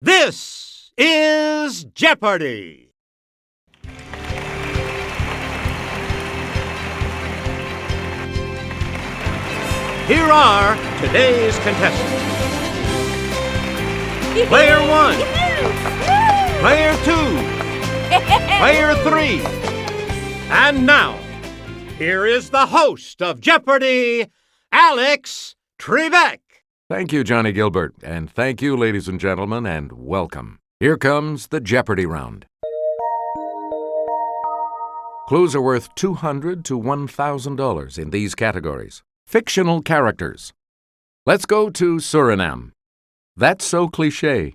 This is Jeopardy! Here are today's contestants. Player 1, Player 2, Player 3. And now, here is the host of Jeopardy, Alex Trebek. Thank you, Johnny Gilbert, and thank you, ladies and gentlemen, and welcome. Here comes the Jeopardy round. Clues are worth $200 to $1,000 in these categories. Fictional characters. Let's go to Suriname. That's so cliché.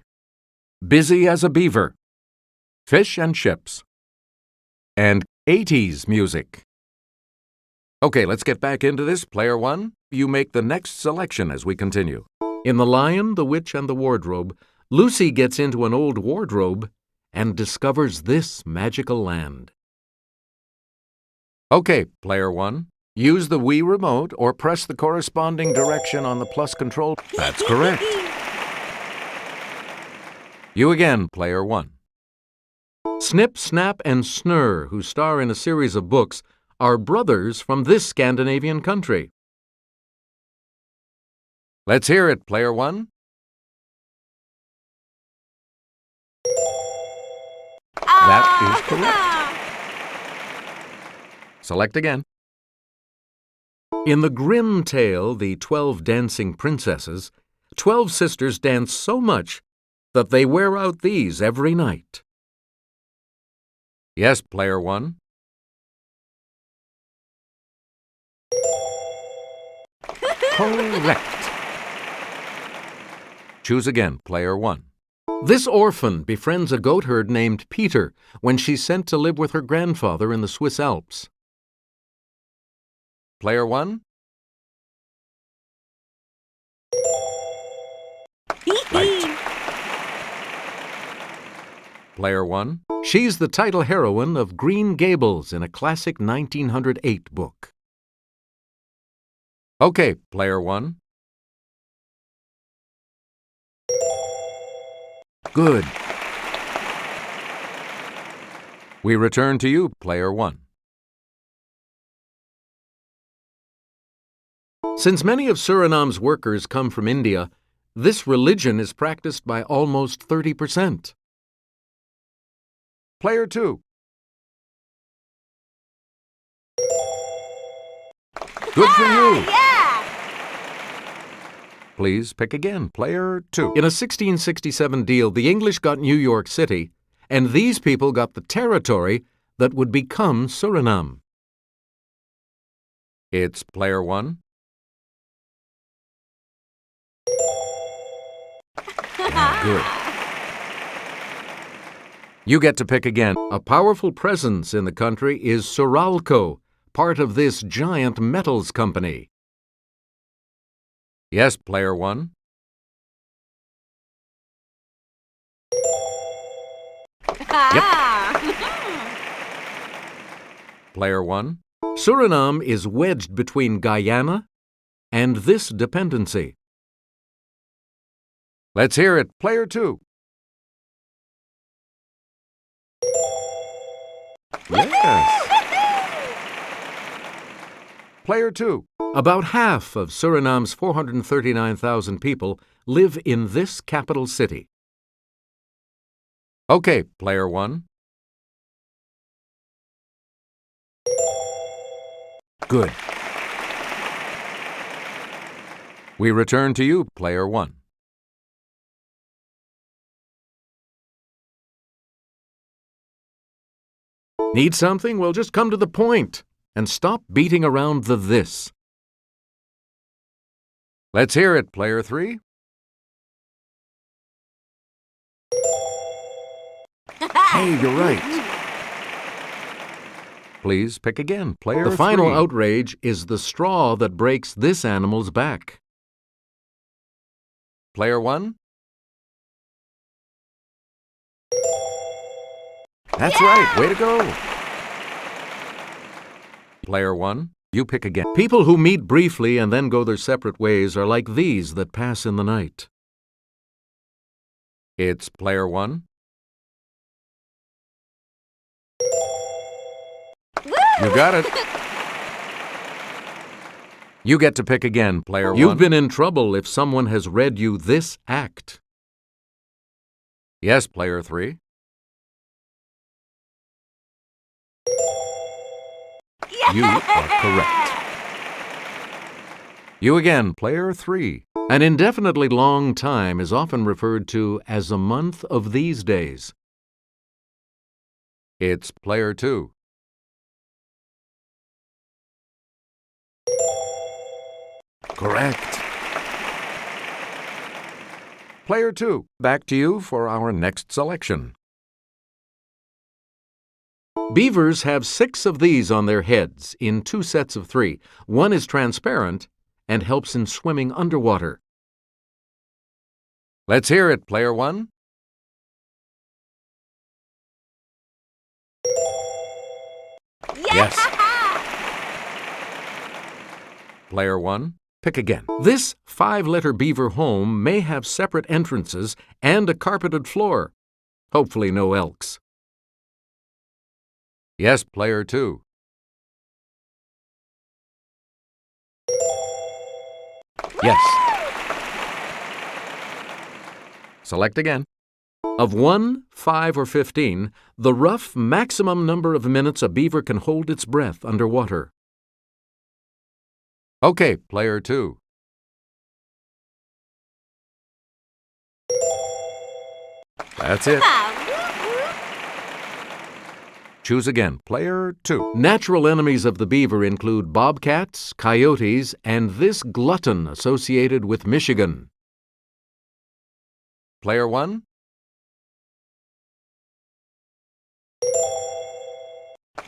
Busy as a beaver. Fish and chips. And 80s music. Okay, let's get back into this. Player 1, you make the next selection as we continue. In The Lion, the Witch, and the Wardrobe, Lucy gets into an old wardrobe and discovers this magical land. Okay, Player 1, use the Wii remote or press the corresponding direction on the plus control. That's correct. You again, Player 1. Snip, Snap, and Snurr, who star in a series of books, are brothers from this Scandinavian country. Let's hear it, Player 1. That is correct. Select again. In the Grimm tale, The 12 Dancing Princesses, 12 sisters dance so much that they wear out these every night. Yes, Player 1. Correct. Choose again, Player 1. This orphan befriends a goatherd named Peter when she's sent to live with her grandfather in the Swiss Alps. Player 1. Right. Player 1. She's the title heroine of Green Gables in a classic 1908 book. Okay, Player 1. Good. We return to you, Player 1. Since many of Suriname's workers come from India, this religion is practiced by almost 30%. Player 2. Good for you. Yeah! Please pick again, Player 2. In a 1667 deal, the English got New York City, and these people got the territory that would become Suriname. It's Player 1. Yeah, good. You get to pick again. A powerful presence in the country is Suralco, part of this giant metals company. Yes, Player 1. Yep. Player 1. Suriname is wedged between Guyana and this dependency. Let's hear it, Player 2. Yes. Player 2. About half of Suriname's 439,000 people live in this capital city. Okay, Player 1. Good. We return to you, Player 1. Need something? Well, just come to the point and stop beating around the this. Let's hear it, Player 3. Hey, you're right. Please pick again, Player 3. The final outrage is the straw that breaks this animal's back. Player 1. That's right. Way to go. Player 1, you pick again. People who meet briefly and then go their separate ways are like these that pass in the night. It's player 1. You got it. You get to pick again, player 1. You've been in trouble if someone has read you this act. Yes, player 3. You are correct. You again, player 3. An indefinitely long time is often referred to as a month of these days. It's player 2. Correct. Player 2, back to you for our next selection. Beavers have 6 of these on their heads in 2 sets of 3. One is transparent and helps in swimming underwater. Let's hear it, player 1. Yes. Player 1, pick again. This 5-letter beaver home may have separate entrances and a carpeted floor. Hopefully no elks. Yes, player 2. Yes. Select again. Of 1, 5, or 15, the rough maximum number of minutes a beaver can hold its breath underwater. Okay, player 2. That's it. Choose again, player 2. Natural enemies of the beaver include bobcats, coyotes, and this glutton associated with Michigan. Player 1.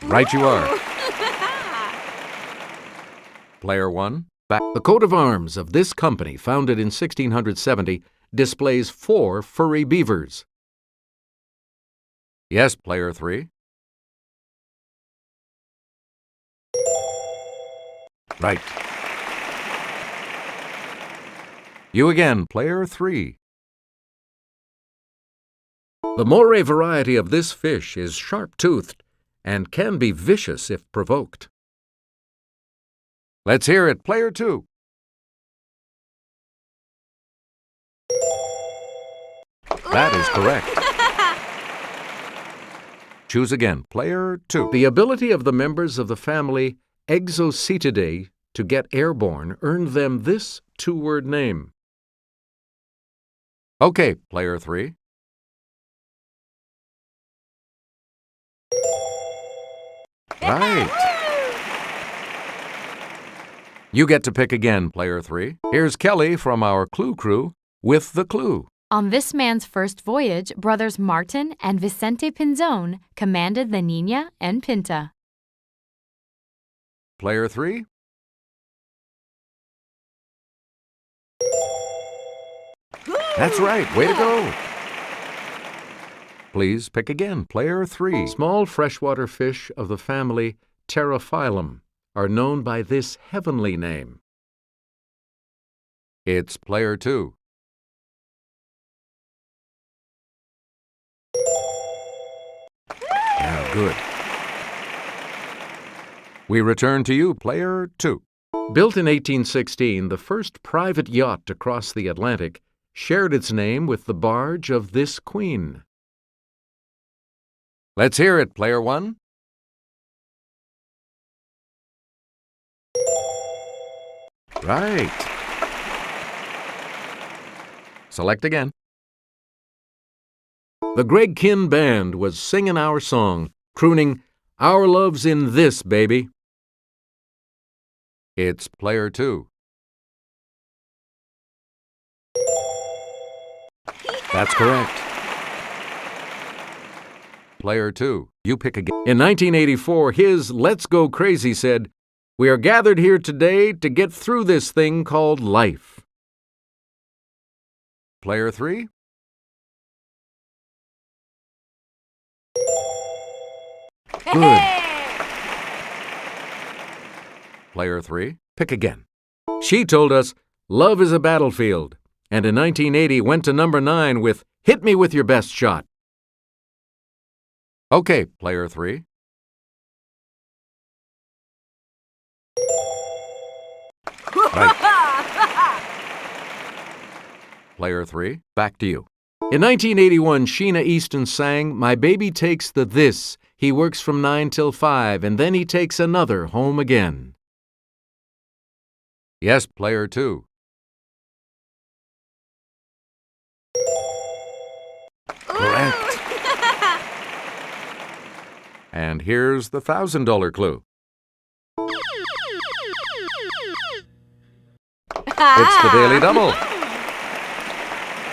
Right you are. Player 1, back. The coat of arms of this company, founded in 1670, displays 4 furry beavers. Yes, player 3. Right. You again, player 3. The moray variety of this fish is sharp-toothed and can be vicious if provoked. Let's hear it, player 2. That is correct. Choose again, player 2. The ability of the members of the family Exocetidae to get airborne earned them this 2-word name. Okay, player 3. Right. You get to pick again, player 3. Here's Kelly from our Clue Crew with the clue. On this man's first voyage, brothers Martin and Vicente Pinzon commanded the Niña and Pinta. Player 3. That's right. Way to go. Please pick again, player 3. Small freshwater fish of the family Pterophyllum are known by this heavenly name. It's player 2. Yeah, good. We return to you, player 2. Built in 1816, the first private yacht to cross the Atlantic shared its name with the barge of this queen. Let's hear it, player 1. Right. Select again. The Greg Kinn Band was singing our song, crooning, "Our love's in this, baby." It's player 2. That's correct. Player 2, you pick again. In 1984, his Let's Go Crazy said, "We are gathered here today to get through this thing called life." Player 3. Good. Player 3, pick again. She told us, "Love is a battlefield," and in 1980 went to number 9 with Hit me with your best shot. Okay, player 3. Right. Player 3, back to you. In 1981, Sheena Easton sang, "My baby takes the this. He works from 9 till 5, and then he takes another home again." Yes, player 2. Correct. And here's the $1,000 clue. It's the Daily Double.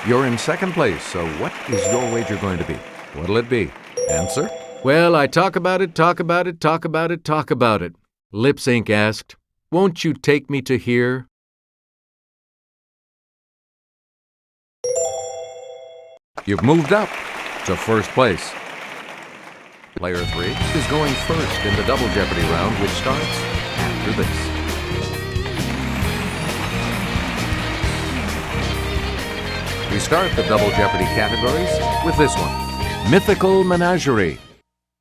You're in second place, so what is your wager going to be? What'll it be? Answer? Well, I talk about it, talk about it, talk about it, talk about it. Lip Sync asked, "Won't you take me to here?" You've moved up to first place. Player 3 is going first in the Double Jeopardy round, which starts after this. We start the Double Jeopardy categories with this one. Mythical Menagerie,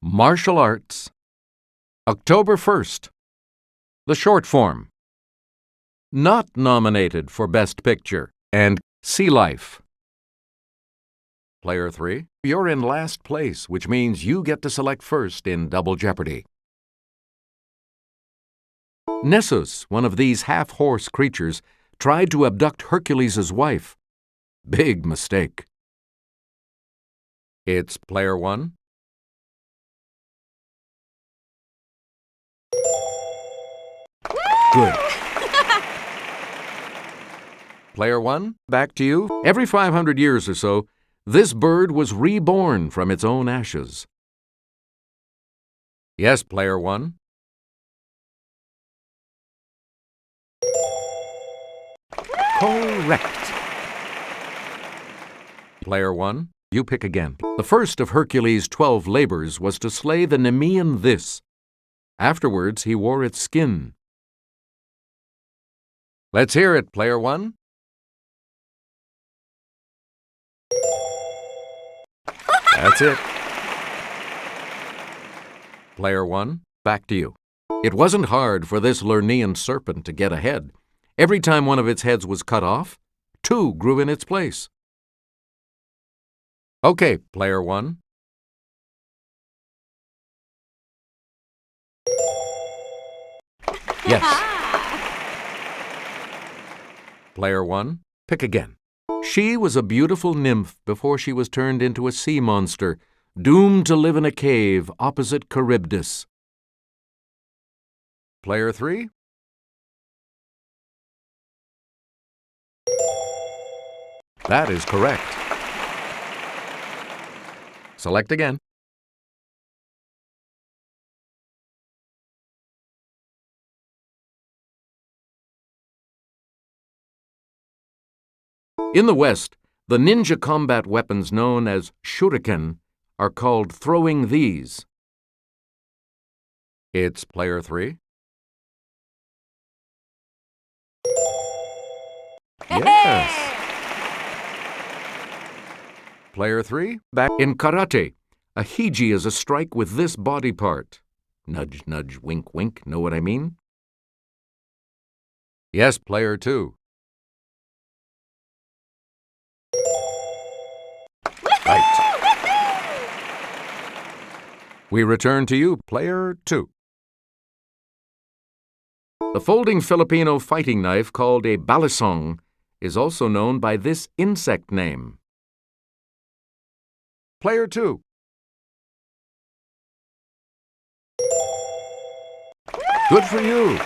Martial Arts, October 1st, the short form, not nominated for Best Picture, and Sea Life. Player 3, you're in last place, which means you get to select first in Double Jeopardy. Nessus, one of these half-horse creatures, tried to abduct Hercules' wife. Big mistake. It's player 1. Good. Player 1, back to you. Every 500 years or so, this bird was reborn from its own ashes. Yes, player 1. Correct. Player 1, you pick again. The first of Hercules' 12 labors was to slay the Nemean this. Afterwards, he wore its skin. Let's hear it, player 1. That's it. Player 1, back to you. It wasn't hard for this Lernaean serpent to get ahead. Every time one of its heads was cut off, 2 grew in its place. Okay, player 1. Yes. Player 1, pick again. She was a beautiful nymph before she was turned into a sea monster, doomed to live in a cave opposite Charybdis. Player 3. That is correct. Select again. In the West, the ninja combat weapons known as shuriken are called throwing these. It's player 3. Yes. Player 3, back in karate. A hiji is a strike with this body part. Nudge, nudge, wink, wink. Know what I mean? Yes, player 2. Right. We return to you, player 2. The folding Filipino fighting knife called a balisong is also known by this insect name. Player 2. Good for you.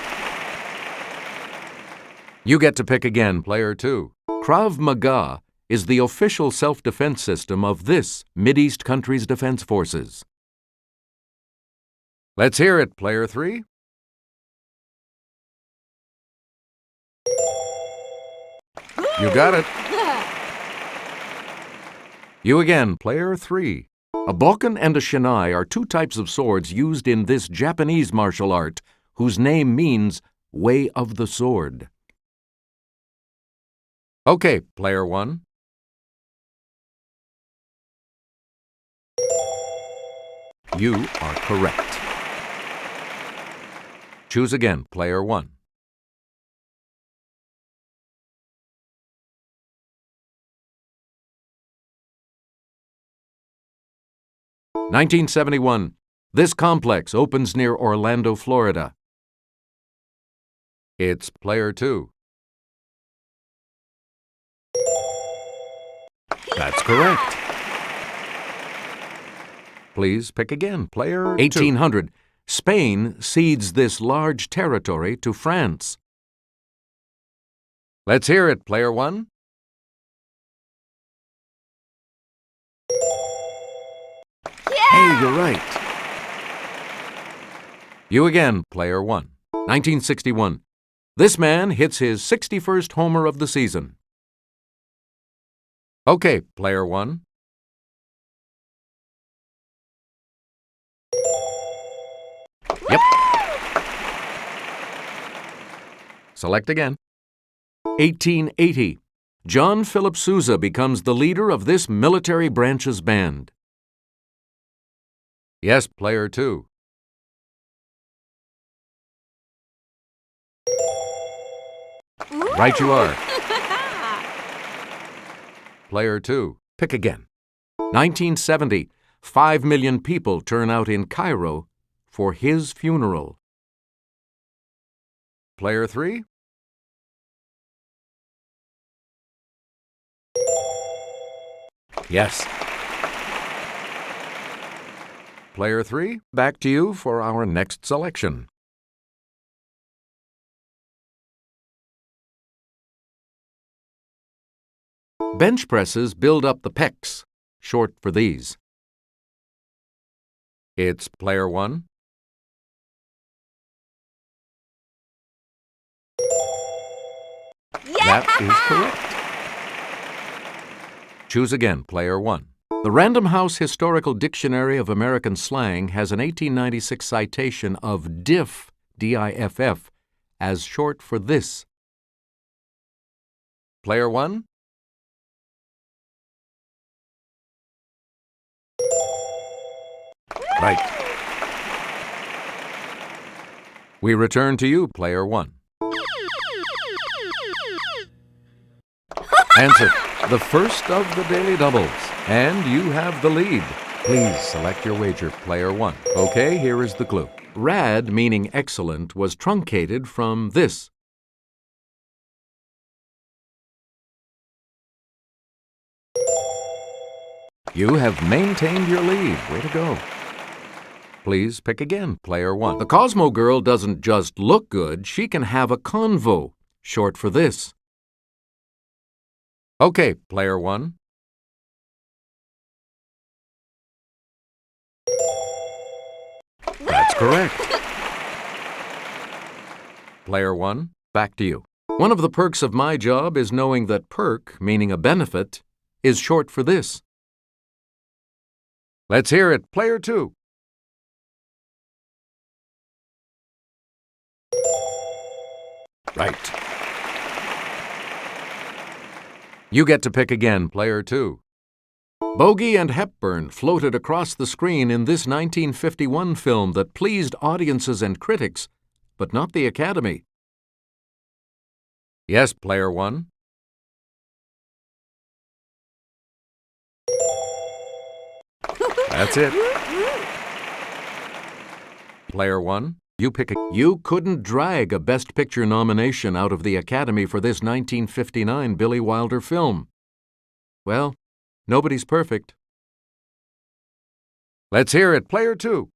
You get to pick again, player 2. Krav Maga is the official self-defense system of this Mideast country's defense forces. Let's hear it, player 3. You got it. You again, player 3. A bokken and a shinai are 2 types of swords used in this Japanese martial art, whose name means way of the sword. Okay, player 1. You are correct. Choose again, player 1. "1971. This complex opens near Orlando, Florida." It's player 2. That's correct. Please pick again, player 2. 1800. Spain cedes this large territory to France. Let's hear it, player 1. Hey, you're right. You again, player 1. 1961. This man hits his 61st homer of the season. Okay, player 1. Yep. Select again. 1880. John Philip Sousa becomes the leader of this military branch's band. Yes, player 2. Right you are. Player 2. Pick again. 1970. 5 million people turn out in Cairo for his funeral. Player 3. Yes. Player 3, back to you for our next selection. Bench presses build up the pecs, short for these. It's player 1. That is correct. Choose again, player 1. The Random House Historical Dictionary of American Slang has an 1896 citation of diff, D-I-F-F, as short for this. Player 1? Right. We return to you, player 1. Answer. The first of the daily doubles. And you have the lead. Please select your wager, player 1. Okay, here is the clue. Rad, meaning excellent, was truncated from this. You have maintained your lead. Way to go. Please pick again, player 1. The Cosmo Girl doesn't just look good, she can have a convo, short for this. Okay, player 1. That's correct. Player 1, back to you. One of the perks of my job is knowing that perk, meaning a benefit, is short for this. Let's hear it, player 2. Right. You get to pick again, player 2. Bogey and Hepburn floated across the screen in this 1951 film that pleased audiences and critics, but not the Academy. Yes, player 1. That's it. Player 1, you pick a... You couldn't drag a Best Picture nomination out of the Academy for this 1959 Billy Wilder film. Well, nobody's perfect. Let's hear it, player 2.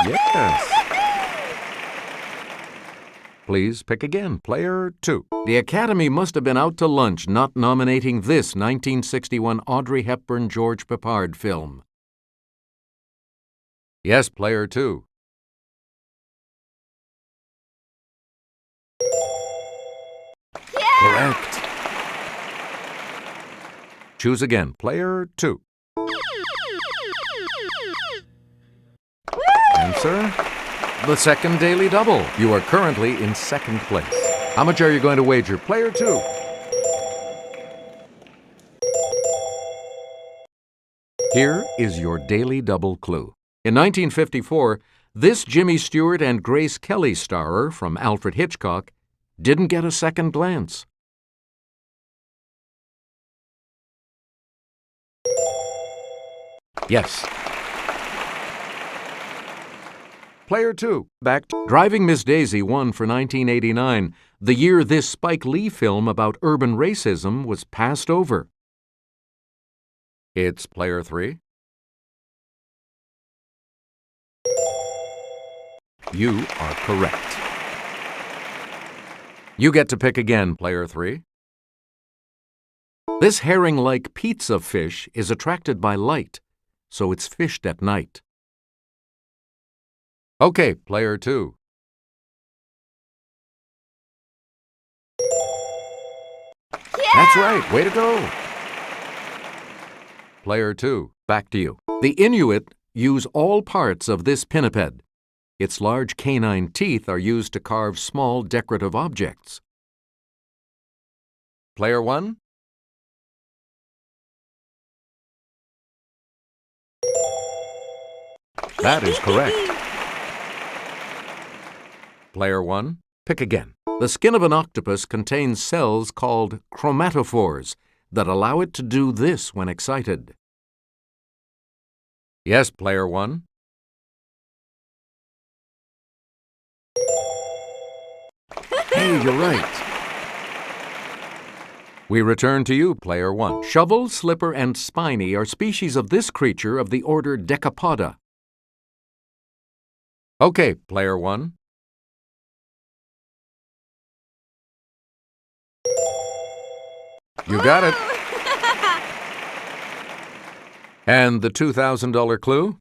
Yes. Please pick again, player 2. The Academy must have been out to lunch not nominating this 1961 Audrey Hepburn-George Peppard film. Yes, player 2. Correct. Choose again, player 2. Answer? The second daily double. You are currently in second place. How much are you going to wager, player 2? Here is your daily double clue. In 1954, this Jimmy Stewart and Grace Kelly starer from Alfred Hitchcock didn't get a second glance. Yes. Player 2, back to Driving Miss Daisy won for 1989, the year this Spike Lee film about urban racism was passed over. It's player 3. You are correct. You get to pick again, player 3. This herring-like pizza fish is attracted by light, so it's fished at night. Okay, player 2. Yeah! That's right, way to go. Player 2, back to you. The Inuit use all parts of this pinniped. Its large canine teeth are used to carve small decorative objects. Player 1? That is correct. Player 1, pick again. The skin of an octopus contains cells called chromatophores that allow it to do this when excited. Yes, player 1. Hey, you're right. We return to you, player 1. Shovel, slipper, and spiny are species of this creature of the order Decapoda. Okay, player 1. You got it. And the $2,000 clue?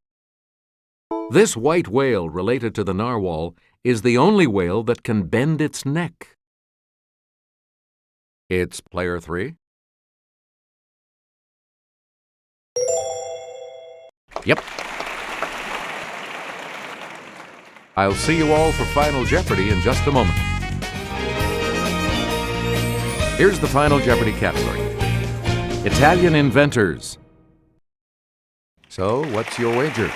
This white whale, related to the narwhal, is the only whale that can bend its neck. It's player 3. Yep. I'll see you all for Final Jeopardy in just a moment. Here's the Final Jeopardy category. Italian inventors. So, what's your wager?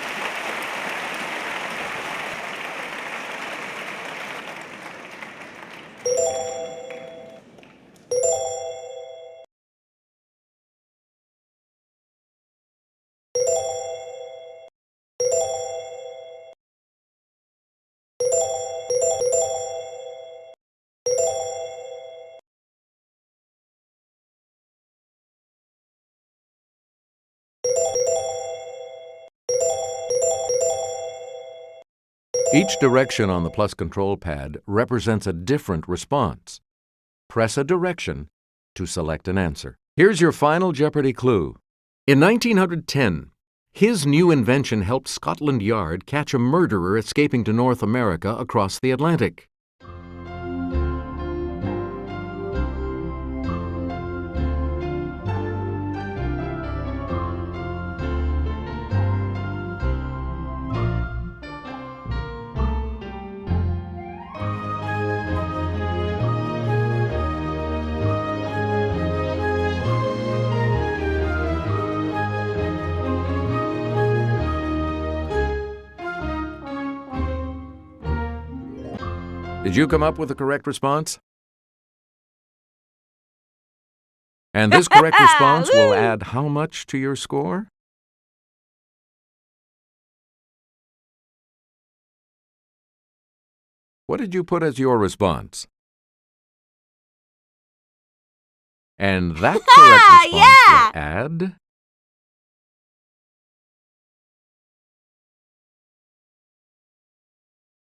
Each direction on the plus control pad represents a different response. Press a direction to select an answer. Here's your Final Jeopardy clue. In 1910, his new invention helped Scotland Yard catch a murderer escaping to North America across the Atlantic. Did you come up with the correct response? And this correct response will add how much to your score? What did you put as your response? And that correct response will add...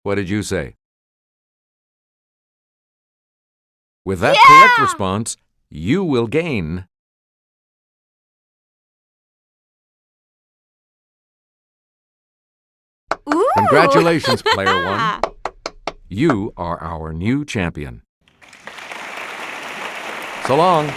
What did you say? With that correct response, you will gain Congratulations, player 1. You are our new champion. So long.